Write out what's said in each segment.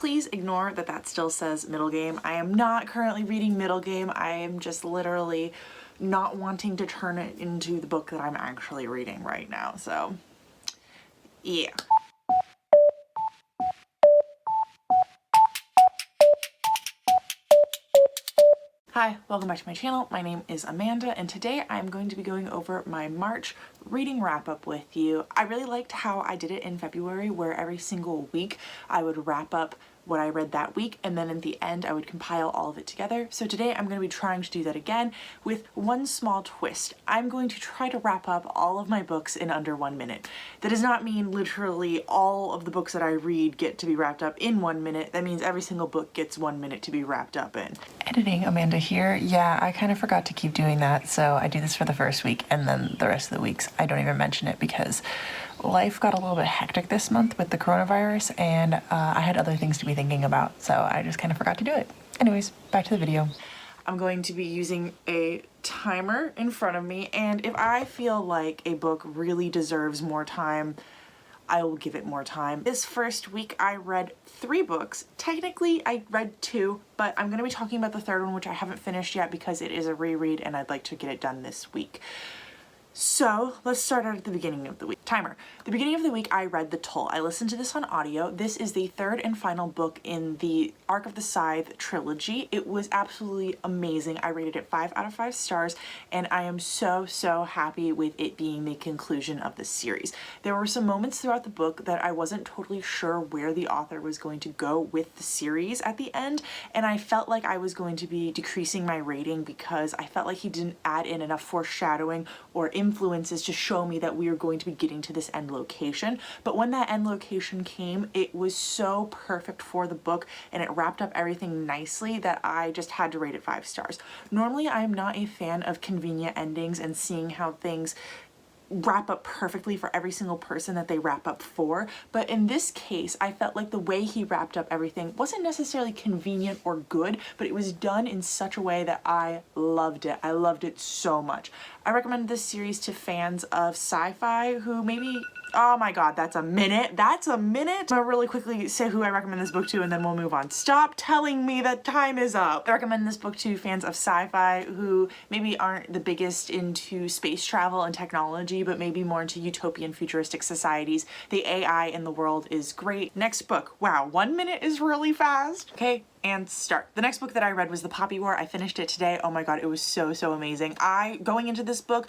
Please ignore that that still says middle game. I am not currently reading middle game. I am just literally not wanting to turn it into the book that I'm actually reading right now. So, yeah. Hi, welcome back to my channel. My name is Amanda, and today I'm going to be going over my March reading wrap-up with you. I really liked how I did it in February, where every single week I would wrap up what I read that week, and then at the end I would compile all of it together. So today I'm going to be trying to do that again with one small twist. I'm going to try to wrap up all of my books in under 1 minute. That does not mean literally all of the books that I read get to be wrapped up in 1 minute. That means every single book gets 1 minute to be wrapped up in. Editing Amanda here. Yeah, I kind of forgot to keep doing that, so I do this for the first week, and then the rest of the weeks I don't even mention it because life got a little bit hectic this month with the coronavirus, and I had other things to be thinking about, so I just kind of forgot to do it. Anyways, back to the video. I'm going to be using a timer in front of me, and if I feel like a book really deserves more time, I will give it more time. This first week I read 3 books. Technically I read 2, but I'm going to be talking about the third one, which I haven't finished yet because it is a reread and I'd like to get it done this week. So let's start out at the beginning of the week. Timer. The beginning of the week I read The Toll. I listened to this on audio. This is the third and final book in the Arc of the Scythe trilogy. It was absolutely amazing. I rated it 5 out of 5 stars, and I am so happy with it being the conclusion of the series. There were some moments throughout the book that I wasn't totally sure where the author was going to go with the series at the end, and I felt like I was going to be decreasing my rating because I felt like he didn't add in enough foreshadowing or influences to show me that we are going to be getting to this end location. But when that end location came, it was so perfect for the book and it wrapped up everything nicely that I just had to rate it 5 stars. Normally I am not a fan of convenient endings and seeing how things wrap up perfectly for every single person that they wrap up for, but in this case I felt like the way he wrapped up everything wasn't necessarily convenient or good, but it was done in such a way that I loved it. I loved it so much. I recommend this series to fans of sci-fi who maybe, oh my god, that's a minute. That's a minute. I'm gonna really quickly say who I recommend this book to and then we'll move on. Stop telling me that time is up. I recommend this book to fans of sci-fi who maybe aren't the biggest into space travel and technology, but maybe more into utopian futuristic societies. The AI in the world is great. Next book. Wow, 1 minute is really fast. Okay, and start. The next book that I read was The Poppy War. I finished it today. Oh my god, it was so amazing. Going into this book,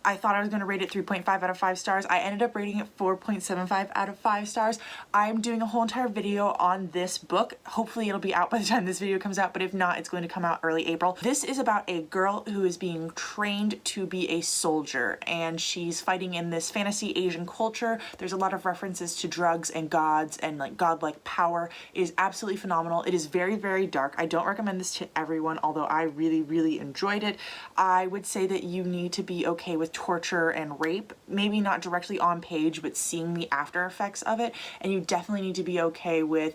I thought I was going to rate it 3.5 out of 5 stars. I ended up rating it 4.75 out of 5 stars. I'm doing a whole entire video on this book. Hopefully it'll be out by the time this video comes out, but if not, it's going to come out early April. This is about a girl who is being trained to be a soldier, and she's fighting in this fantasy Asian culture. There's a lot of references to drugs and gods and like godlike power. It is absolutely phenomenal. It is very dark. I don't recommend this to everyone, although I really enjoyed it. I would say that you need to be okay with torture and rape, maybe not directly on page, but seeing the after effects of it, and you definitely need to be okay with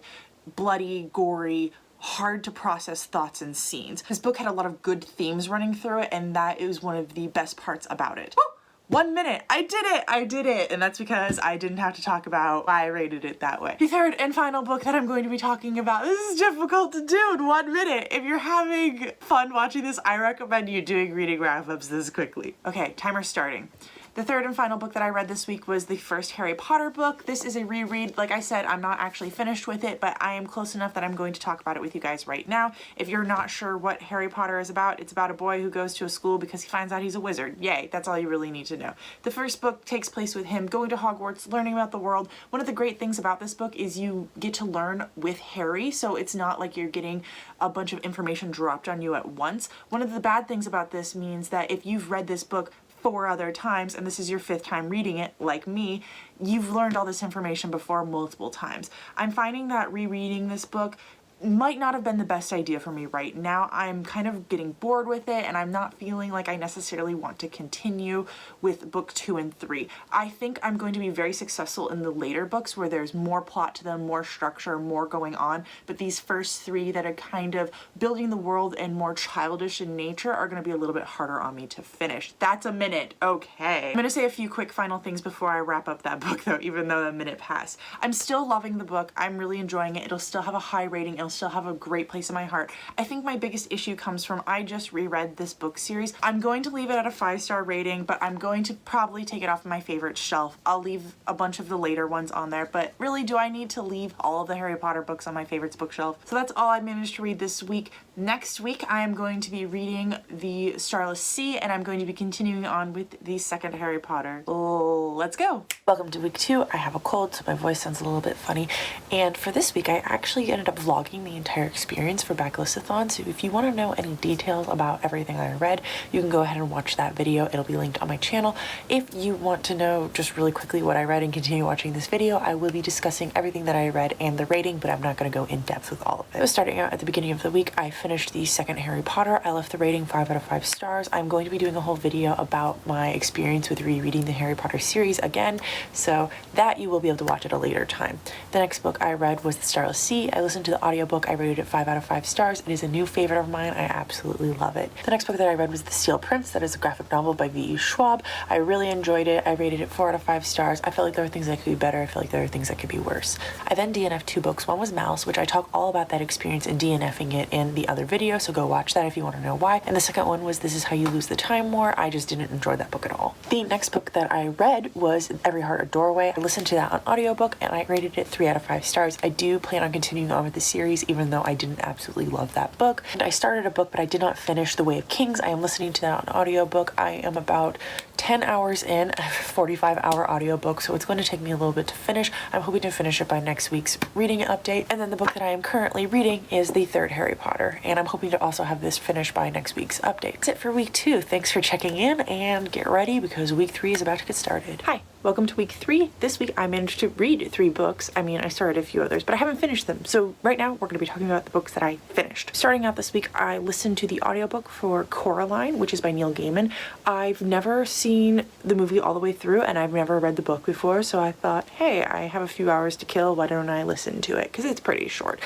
bloody, gory, hard to process thoughts and scenes. This book had a lot of good themes running through it, and that is one of the best parts about it. Woo! 1 minute. I did it. And that's because I didn't have to talk about why I rated it that way. The third and final book that I'm going to be talking about, this is difficult to do in 1 minute. If you're having fun watching this, I recommend you doing reading wrap-ups this quickly. Okay, timer starting. The third and final book that I read this week was the first Harry Potter book. This is a reread. Like I said, I'm not actually finished with it, but I am close enough that I'm going to talk about it with you guys right now. If you're not sure what Harry Potter is about, it's about a boy who goes to a school because he finds out he's a wizard. Yay, that's all you really need to know. The first book takes place with him going to Hogwarts, learning about the world. One of the great things about this book is you get to learn with Harry, so it's not like you're getting a bunch of information dropped on you at once. One of the bad things about this means that if you've read this book 4 other times and this is your 5th time reading it, like me, you've learned all this information before multiple times. I'm finding that rereading this book might not have been the best idea for me right now. I'm kind of getting bored with it, and I'm not feeling like I necessarily want to continue with book 2 and 3. I think I'm going to be very successful in the later books where there's more plot to them, more structure, more going on, but these first 3 that are kind of building the world and more childish in nature are going to be a little bit harder on me to finish. That's a minute. Okay. I'm going to say a few quick final things before I wrap up that book though, even though a minute passed. I'm still loving the book. I'm really enjoying it. It'll still have a high rating. It'll still have a great place in my heart. I think my biggest issue comes from I just reread this book series. I'm going to leave it at a 5-star rating, but I'm going to probably take it off my favorite shelf. I'll leave a bunch of the later ones on there, but really, do I need to leave all of the Harry Potter books on my favorites bookshelf? So that's all I managed to read this week. Next week, I am going to be reading The Starless Sea, and I'm going to be continuing on with the second Harry Potter. Oh, let's go. Welcome to week 2. I have a cold, so my voice sounds a little bit funny. And for this week, I actually ended up vlogging the entire experience for Backlistathon. So if you want to know any details about everything I read, you can go ahead and watch that video. It'll be linked on my channel. If you want to know just really quickly what I read and continue watching this video, I will be discussing everything that I read and the rating, but I'm not going to go in depth with all of it. So starting out at the beginning of the week, I finished the second Harry Potter. I left the rating 5 out of 5 stars. I'm going to be doing a whole video about my experience with rereading the Harry Potter series again, so that you will be able to watch at a later time. The next book I read was The Starless Sea. I listened to the audiobook. I rated it 5 out of 5 stars. It is a new favorite of mine. I absolutely love it. The next book that I read was The Steel Prince. That is a graphic novel by V.E. Schwab. I really enjoyed it. I rated it 4 out of 5 stars. I felt like there were things that could be better. I felt like there were things that could be worse. I then DNF'd 2 books. One was Mouse, which I talk all about that experience in DNFing it in the other video, so go watch that if you want to know why. And the second one was This Is How You Lose the Time War. I just didn't enjoy that book at all. The next book that I read was Every Heart a Doorway. I listened to that on audiobook and I rated it 3 out of 5 stars. I do plan on continuing on with the series, even though I didn't absolutely love that book. And I started a book, but I did not finish The Way of Kings. I am listening to that on audiobook. I am about 10 hours in, a 45-hour audiobook, so it's going to take me a little bit to finish. I'm hoping to finish it by next week's reading update. And then the book that I am currently reading is the third Harry Potter, and I'm hoping to also have this finished by next week's update. That's it for week 2. Thanks for checking in, and get ready because week 3 is about to get started. Hi. Welcome to week 3. This week I managed to read 3 books. I mean, I started a few others, but I haven't finished them. So right now we're going to be talking about the books that I finished. Starting out this week, I listened to the audiobook for Coraline, which is by Neil Gaiman. I've never seen the movie all the way through, and I've never read the book before, so I thought, hey, I have a few hours to kill. Why don't I listen to it? Because it's pretty short.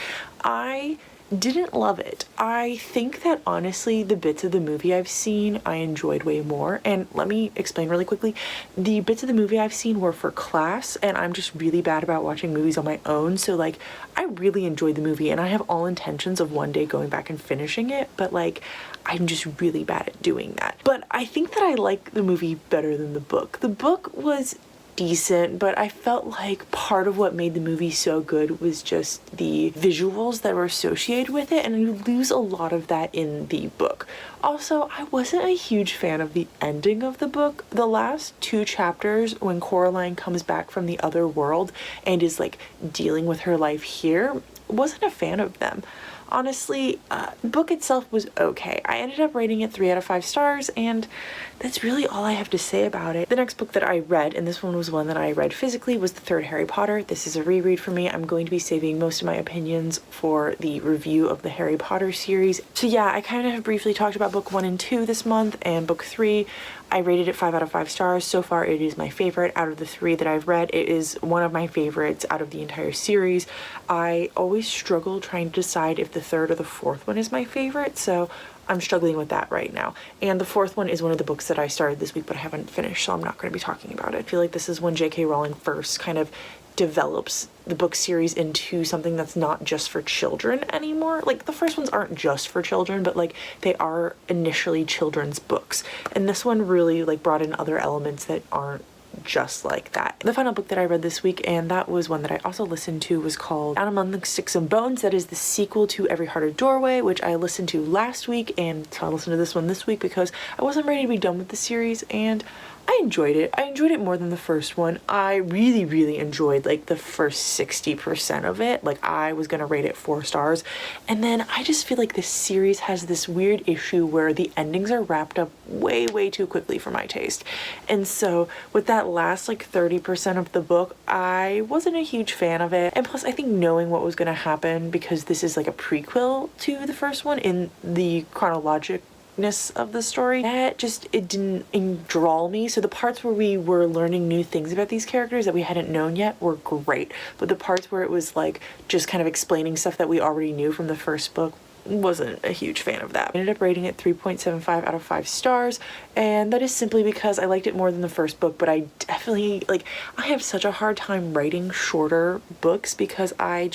I didn't love it. I think that honestly the bits of the movie I've seen I enjoyed way more, and let me explain really quickly. The bits of the movie I've seen were for class, and I'm just really bad about watching movies on my own, so like I really enjoyed the movie and I have all intentions of one day going back and finishing it, but like I'm just really bad at doing that. But I think that I like the movie better than the book. The book was decent, but I felt like part of what made the movie so good was just the visuals that were associated with it, and you lose a lot of that in the book. Also, I wasn't a huge fan of the ending of the book. The last 2 chapters, when Coraline comes back from the other world and is like dealing with her life here, wasn't a fan of them. Honestly, the book itself was okay. I ended up rating it 3 out of 5 stars, and that's really all I have to say about it. The next book that I read, and this one was one that I read physically, was the third Harry Potter. This is a reread for me. I'm going to be saving most of my opinions for the review of the Harry Potter series. So yeah, I kind of briefly talked about book 1 and 2 this month, and book 3, I rated it 5 out of 5 stars. So far, it is my favorite out of the 3 that I've read. It is one of my favorites out of the entire series. I always struggle trying to decide if the third or the fourth one is my favorite, so I'm struggling with that right now. And the fourth one is one of the books that I started this week, but I haven't finished, so I'm not going to be talking about it. I feel like this is when J.K. Rowling first kind of develops the book series into something that's not just for children anymore. Like, the first ones aren't just for children, but like they are initially children's books. And this one really like brought in other elements that aren't just like that. The final book that I read this week, and that was one that I also listened to, was called Down Among the Sticks and Bones. That is the sequel to Every Heart a Doorway, which I listened to last week, and so I listened to this one this week because I wasn't ready to be done with the series, and I enjoyed it. I enjoyed it more than the first one. I really, really enjoyed like the first 60% of it. Like I was gonna rate it 4 stars. And then I just feel like this series has this weird issue where the endings are wrapped up way, way too quickly for my taste. And so with that last like 30% of the book, I wasn't a huge fan of it. And plus I think knowing what was gonna happen, because this is like a prequel to the first one in the chronologic of the story, that just, it didn't enthrall me. So the parts where we were learning new things about these characters that we hadn't known yet were great, but the parts where it was like just kind of explaining stuff that we already knew from the first book, wasn't a huge fan of that. I ended up rating it 3.75 out of 5 stars, and that is simply because I liked it more than the first book. But I definitely, like, I have such a hard time writing shorter books because I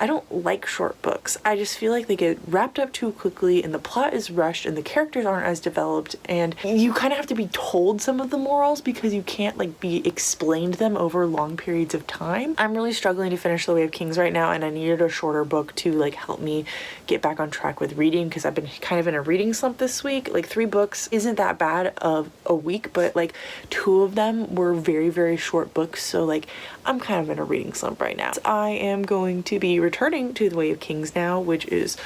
don't like short books. I just feel like they get wrapped up too quickly and the plot is rushed and the characters aren't as developed, and you kind of have to be told some of the morals because you can't like be explained them over long periods of time. I'm really struggling to finish The Way of Kings right now, and I needed a shorter book to like help me get back on track with reading because I've been kind of in a reading slump this week. Like 3 books isn't that bad of a week, but like 2 of them were very, very short books. So like I'm kind of in a reading slump right now. I am going to be returning to The Way of Kings now, which is,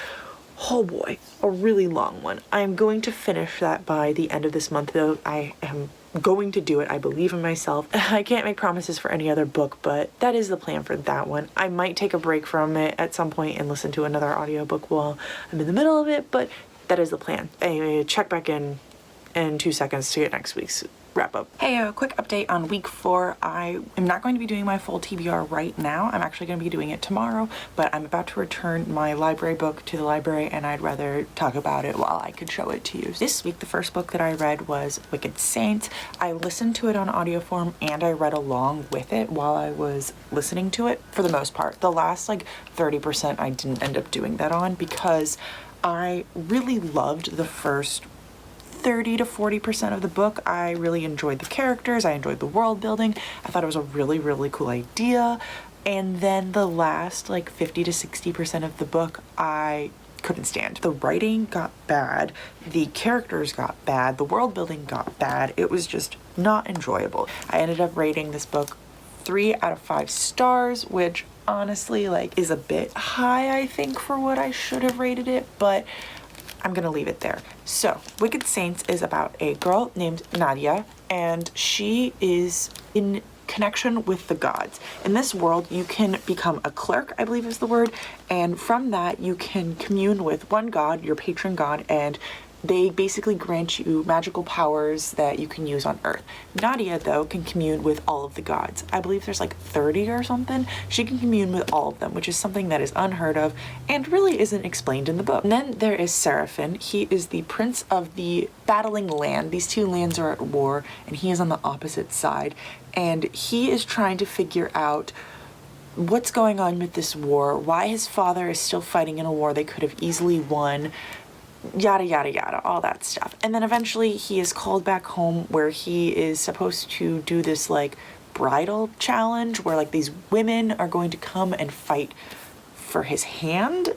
oh boy, a really long one. I'm going to finish that by the end of this month, though. I am going to do it. I believe in myself. I can't make promises for any other book, but that is the plan for that one. I might take a break from it at some point and listen to another audiobook while I'm in the middle of it, but that is the plan. Anyway, check back in 2 seconds to get next week's wrap up. Hey, a quick update on week 4. I am not going to be doing my full TBR right now. I'm actually going to be doing it tomorrow, but I'm about to return my library book to the library, and I'd rather talk about it while I could show it to you. This week, the first book that I read was Wicked Saints. I listened to it on audio form and I read along with it while I was listening to it for the most part. The last like 30% I didn't end up doing that on because I really loved the first 30 to 40% of the book. I really enjoyed the characters. I enjoyed the world building. I thought it was a really, really cool idea. And then the last like 50 to 60% of the book, I couldn't stand. The writing got bad. The characters got bad. The world building got bad. It was just not enjoyable. I ended up rating this book 3 out of 5 stars, which honestly like is a bit high, I think, for what I should have rated it, but I'm gonna leave it there. So, Wicked Saints is about a girl named Nadia, and she is in connection with the gods. In this world, you can become a clerk, I believe is the word, and from that you can commune with one god, your patron god, and they basically grant you magical powers that you can use on Earth. Nadia, though, can commune with all of the gods. I believe there's like 30 or something. She can commune with all of them, which is something that is unheard of and really isn't explained in the book. And then there is Seraphim. He is the prince of the battling land. These 2 lands are at war, and he is on the opposite side. And he is trying to figure out what's going on with this war, why his father is still fighting in a war they could have easily won, yada yada yada, all that stuff. And then eventually he is called back home where he is supposed to do this like bridal challenge where like these women are going to come and fight for his hand.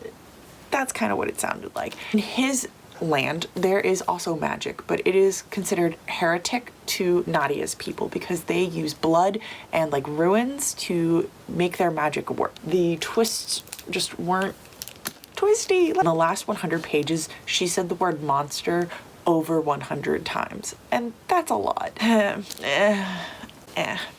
That's kind of what it sounded like. In his land there is also magic, but it is considered heretic to Nadia's people because they use blood and like ruins to make their magic work. The twists just weren't twisty. In the last 100 pages, she said the word monster over 100 times, and that's a lot.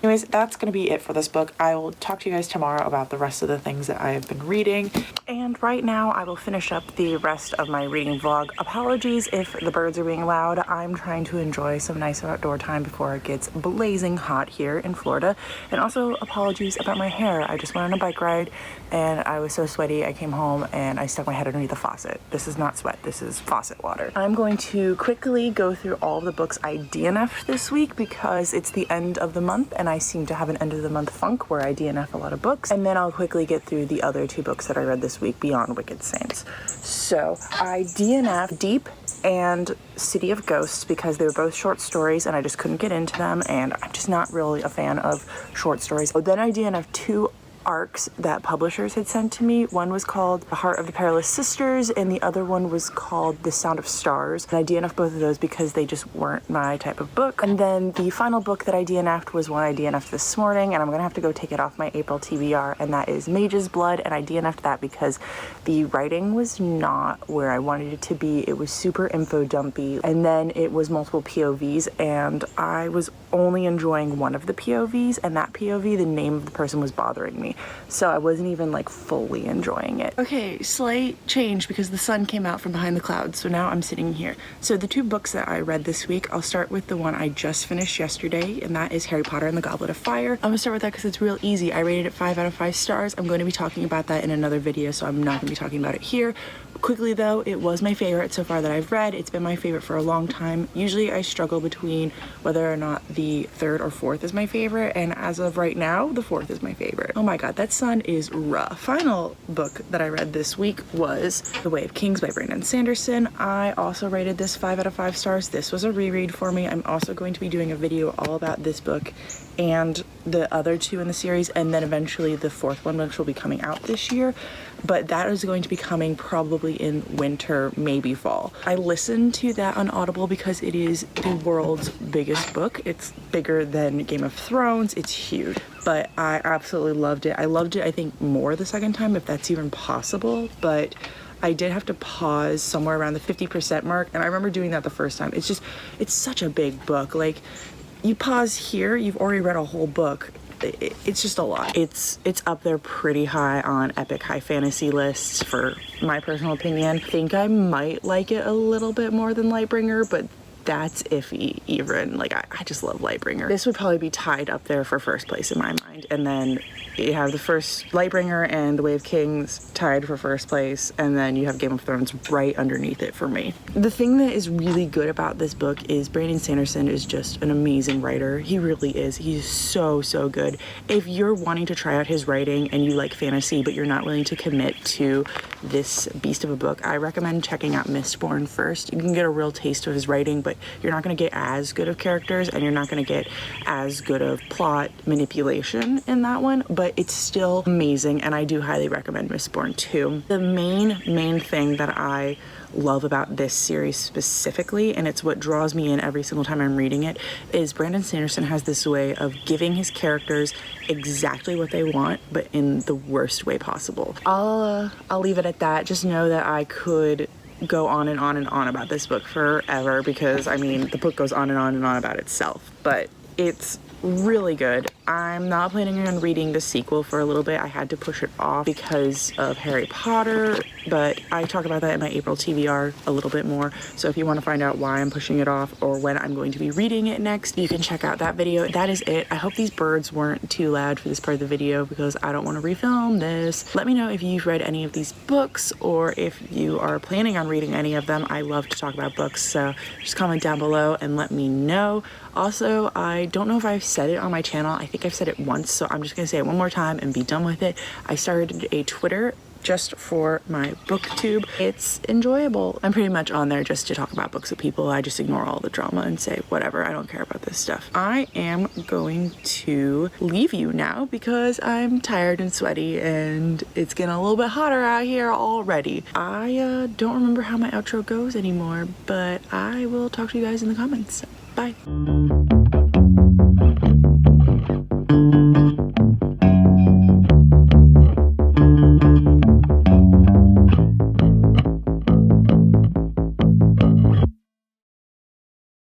Anyways, that's gonna be it for this book. I will talk to you guys tomorrow about the rest of the things that I have been reading. And right now I will finish up the rest of my reading vlog. Apologies if the birds are being loud. I'm trying to enjoy some nice outdoor time before it gets blazing hot here in Florida. And also apologies about my hair. I just went on a bike ride and I was so sweaty. I came home and I stuck my head underneath the faucet. This is not sweat, this is faucet water. I'm going to quickly go through all of the books I DNF'd this week because it's the end of the month and I seem to have an end of the month funk where I DNF a lot of books, and then I'll quickly get through the other 2 books that I read this week beyond Wicked Saints. So I DNF'd Deep and City of Ghosts because they were both short stories and I just couldn't get into them, and I'm just not really a fan of short stories. But then I DNF'd 2 arcs that publishers had sent to me. One was called The Heart of the Perilous Sisters, and the other one was called The Sound of Stars. And I DNF'd both of those because they just weren't my type of book. And then the final book that I DNF'd was one I DNF'd this morning, and I'm gonna have to go take it off my April TBR, and that is Mage's Blood. And I DNF'd that because the writing was not where I wanted it to be. It was super info dumpy, and then it was multiple POVs, and I was only enjoying one of the POVs, and that POV, the name of the person was bothering me, so I wasn't even like fully enjoying it. Okay, slight change because the sun came out from behind the clouds, so now I'm sitting here. So the two books that I read this week, I'll start with the one I just finished yesterday, and that is Harry Potter and the Goblet of Fire. I'm gonna start with that because it's real easy. I rated it 5 out of 5 stars. I'm going to be talking about that in another video, so I'm not gonna be talking about it here. Quickly though, it was my favorite so far that I've read. It's been my favorite for a long time. Usually I struggle between whether or not the third or fourth is my favorite, and as of right now, the fourth is my favorite. Oh my god, that sun is rough. Final book that I read this week was The Way of Kings by Brandon Sanderson. I also rated this 5 out of 5 stars. This was a reread for me. I'm also going to be doing a video all about this book and the other two in the series, and then eventually the fourth one, which will be coming out this year, but that is going to be coming probably in winter, maybe fall. I listened to that on Audible because it is the world's biggest book. It's bigger than Game of Thrones. It's huge, but I absolutely loved it. I loved it, I think, more the second time, if that's even possible, but I did have to pause somewhere around the 50% mark, and I remember doing that the first time. It's such a big book. Like, you pause here, you've already read a whole book. It's just a lot. It's up there pretty high on epic high fantasy lists for my personal opinion. I think I might like it a little bit more than Lightbringer, but that's iffy even. Like, I just love Lightbringer. This would probably be tied up there for first place in my mind, and then you have the first Lightbringer and The Way of Kings tied for first place, and then you have Game of Thrones right underneath it for me. The thing that is really good about this book is Brandon Sanderson is just an amazing writer. He really is. He's so good. If you're wanting to try out his writing and you like fantasy but you're not willing to commit to this beast of a book, I recommend checking out Mistborn first. You can get a real taste of his writing, but you're not going to get as good of characters, and you're not going to get as good of plot manipulation in that one, but it's still amazing, and I do highly recommend Mistborn too. The main thing that I love about this series specifically, and it's what draws me in every single time I'm reading it, is Brandon Sanderson has this way of giving his characters exactly what they want, but in the worst way possible. I'll leave it at that. Just know that I could go on and on and on about this book forever, because I mean, the book goes on and on and on about itself, but it's really good. I'm not planning on reading the sequel for a little bit. I had to push it off because of Harry Potter, but I talk about that in my April TBR a little bit more. So if you want to find out why I'm pushing it off or when I'm going to be reading it next, you can check out that video. That is it. I hope these birds weren't too loud for this part of the video because I don't want to refilm this. Let me know if you've read any of these books or if you are planning on reading any of them. I love to talk about books, so just comment down below and let me know. Also, I don't know if I've said it on my channel. I think I've said it once, so I'm just gonna say it one more time and be done with it. I started a Twitter just for my booktube. It's enjoyable. I'm pretty much on there just to talk about books with people. I just ignore all the drama and say whatever, I don't care about this stuff. I am going to leave you now because I'm tired and sweaty and it's getting a little bit hotter out here already. I don't remember how my outro goes anymore, but I will talk to you guys in the comments. Bye.